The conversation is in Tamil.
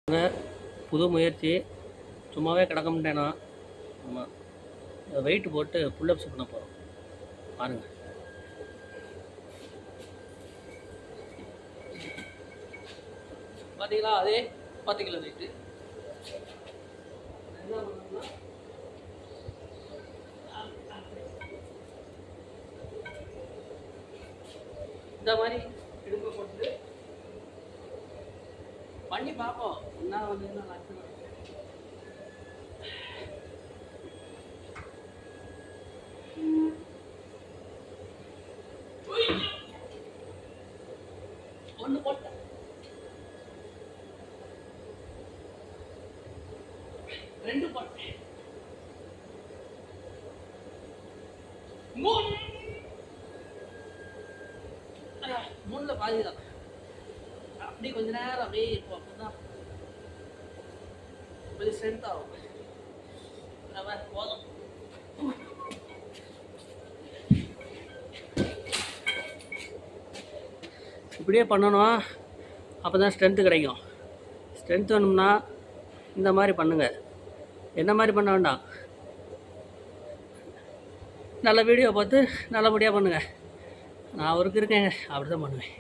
புது முயற்சி. சும்மாவே கிடக்க மாட்டேனா. ஆமாம், வெயிட் போட்டு புல்லப்ஸ் பண்ண போகிறோம். பாருங்கள். பார்த்தீங்களா? அதே 10 கிலோ வெயிட்டு. என்ன பண்ணணும்னா இந்த மாதிரி இடுப்பை போட்டு பண்ணி பார்ப்போம். என்ன வந்து ஒன்று போட்டேன், 2 போட்டேன், 3ல பாதி தான். அப்படி கொஞ்ச நேரம் அப்படியே இருக்கும். அப்படிதான் கொஞ்சம் ஸ்ட்ரென்த் ஆகும். போதும். இப்படியே பண்ணணும். அப்போ தான் ஸ்ட்ரென்த்து கிடைக்கும். ஸ்ட்ரென்த் வேணும்னா இந்த மாதிரி பண்ணுங்கள். என்ன மாதிரி பண்ண வேண்டாம். நல்ல வீடியோ பார்த்து நல்லபடியாக பண்ணுங்கள். நான் அவருக்கு இருக்கேங்க, அப்படி தான் பண்ணுவேன்.